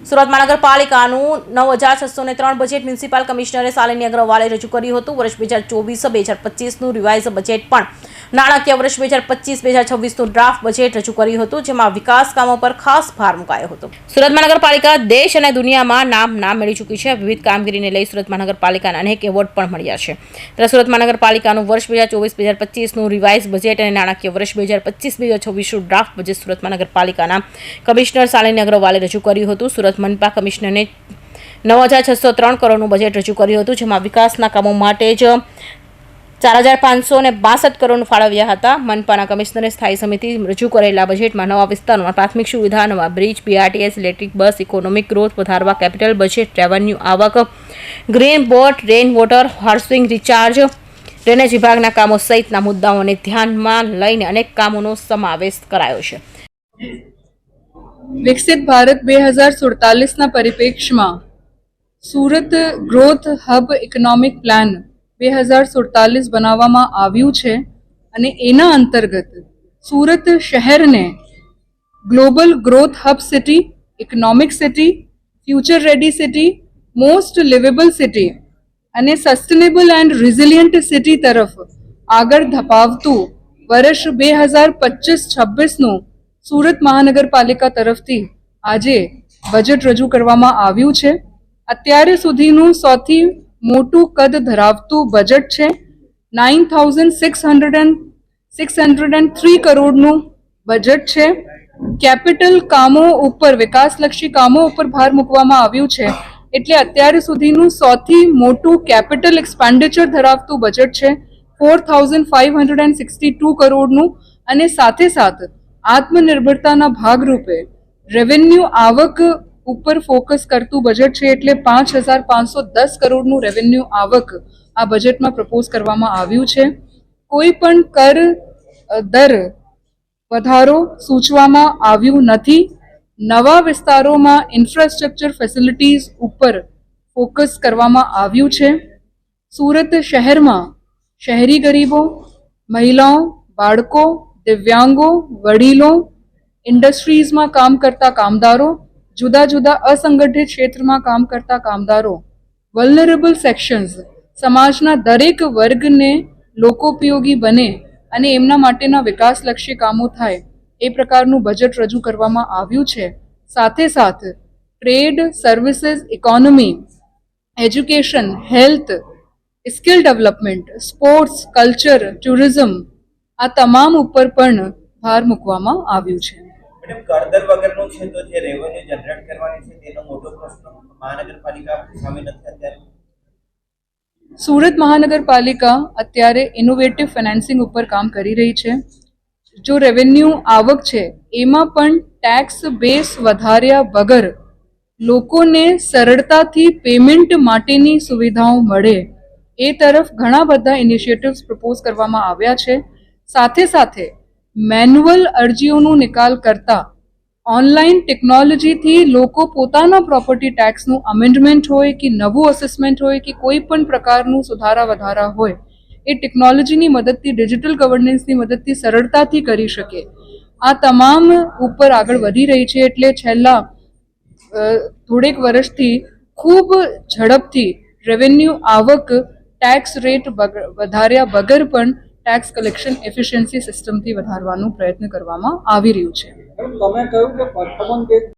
Surat મહાનગરપાલિકાનું 9,603 budget municipal કમિશનરે શાલિની અગ્રવાલે રજૂ કર્યું હતું. વર્ષ 2024-2025નું રિવાઇઝ બજેટ પણ નાણાકીય વર્ષ 2025-2026નું ડ્રાફ્ટ બજેટ રજૂ કર્યું હતું, જેમાં વિકાસ કામો પર ખાસ ભાર મુકાયો હતો. સુરત મહાનગરપાલિકા દેશ અને દુનિયામાં નામ મેળવી ચૂકી છે. વિવિધ કામગીરીને લઈ સુરત મહાનગરપાલિકાને અનેક એવોર્ડ પણ મળ્યા છે. ત્યારે સુરત મહાનગરપાલિકાનું વર્ષ 2024-2025નું રિવાઇઝ બજેટ અને નાણાકીય વર્ષ 2025-2026નું ડ્રાફ્ટ બજેટ સુરત મહાનગરપાલિકાના કમિશનર શાલિની અગ્રવાલે રજૂ કર્યું હતું. સુરત મનપા કમિશનરને 9,603 કરોડનું બજેટ રજૂ કર્યું હતું, જેમાં વિકાસના કામો માટે જ 4,562 કરોડ ફાળવ્યા હતા. મનપાના કમિશનરે સ્થાયી સમિતિ રજૂ કરેલા બજેટમાં નવા વિસ્તારોમાં પ્રાથમિક સુવિધા, નવા bridge, BRTS, electric bus, economic growth વધારવા કેપિટલ બજેટ, રેવન્યુ આવક, green boat, rain water harvesting, recharge, drainage વિભાગના કામો સહિતના મુદ્દાઓને ધ્યાનમાં લઈને અનેક કામોનો સમાવેશ કરાયો છે. વિકસિત ભારત 2047ના પરિપ્રેક્ષ્યમાં Surat growth hub economic plan 2047 બનાવવામાં આવ્યું છે અને એના અંતર્ગત સુરત શહેરને global growth hub city, economic city, future ready city, most liveable city અને સસ્ટેનેબલ એન્ડ રિઝિલિયન્ટ સિટી તરફ આગળ ધપાવતું વર્ષ 2025-26નું સુરત મહાનગરપાલિકા તરફથી આજે બજેટ રજૂ કરવામાં આવ્યું છે. અત્યારે સુધીનું સૌથી મોટું કદ ધરાવતું બજેટ છે. 9,603 કરોડનું બજેટ છે. કેપિટલ કામો ઉપર, વિકાસલક્ષી કામો ઉપર ભાર મૂકવામાં આવ્યું છે. એટલે અત્યારે સુધીનું સૌથી મોટું કેપિટલ એક્સપેન્ડિચર ધરાવતું બજેટ છે 4,562 કરોડનું અને સાથે આત્મનિર્ભરતાના ભાગરૂપે રેવન્યુ આવક ઉપર ફોકસ કરતું બજેટ છે. એટલે 5,510 કરોડનું રેવન્યુ આવક આ બજેટમાં પ્રપોઝ કરવામાં આવ્યું છે. કોઈ પણ કર દર વધારો સૂચવવામાં આવ્યું નથી. નવા વિસ્તારોમાં ઇન્ફ્રાસ્ટ્રક્ચર ફેસિલિટીઝ ઉપર ફોકસ કરવામાં આવ્યું છે. સુરત શહેરમાં શહેરી ગરીબો, મહિલાઓ, બાળકો, દિવ્યાંગો, વડીલો, ઇન્ડસ્ટ્રીઝમાં કામ કરતા કામદારો, જુદા જુદા અસંગઠિત ક્ષેત્રમાં કામ કરતા કામદારો, વલ્નરેબલ સેક્શન્સ, સમાજના દરેક વર્ગને લોકોપયોગી બને અને એમના માટેના વિકાસલક્ષી કામો થાય એ પ્રકારનું બજેટ રજૂ કરવામાં આવ્યું છે. સાથે trade, services, economy, education, health, skill development, sports, culture, tourism આ તમામ ઉપર પણ ભાર મૂકવામાં આવ્યું છે. કરદર વગરનું છે તો જે રેવન્યુ જનરેટ કરવાની છે તેનો મોટો પ્રશ્ન મહાનગરપાલિકા સામે નથી અત્યારે. સુરત મહાનગરપાલિકા અત્યારે ઇનોવેટિવ ફાઇનાન્સિંગ ઉપર કામ કરી રહી છે. જો રેવન્યુ આવક છે એમાં પણ ટેક્સ બેઝ વધાર્યા વગર લોકોને સરળતાથી પેમેન્ટ માટેની સુવિધાઓ મળે એ તરફ ઘણા બધા ઇનિશિયેટિવ્સ પ્રપોઝ કરવામાં આવ્યા છે. સાથે મેન્યુઅલ અરજીઓનો નિકાલ કરતા ઓનલાઈન ટેકનોલોજીથી લોકો પોતાના પ્રોપર્ટી ટેક્સનું અમેન્ડમેન્ટ હોય કે નવું અસેસમેન્ટ હોય કે કોઈ પણ પ્રકારનું સુધારા વધારા હોય એ ટેકનોલોજીની મદદથી, ડિજિટલ ગવર્નન્સની મદદથી સરળતાથી કરી શકે. આ તમામ ઉપર આગળ વધી રહી છે. એટલે છેલ્લા થોડેક વર્ષથી ખૂબ ઝડપથી રેવન્યુ આવક ટેક્સ રેટ વધાર્યા વગર પણ ટેક્સ કલેક્શન એફિશિયન્સી સિસ્ટમથી વધારવાનો પ્રયત્ન કરવામાં આવી રહ્યું છે. તમે કહ્યું કે પરફોર્મન્સ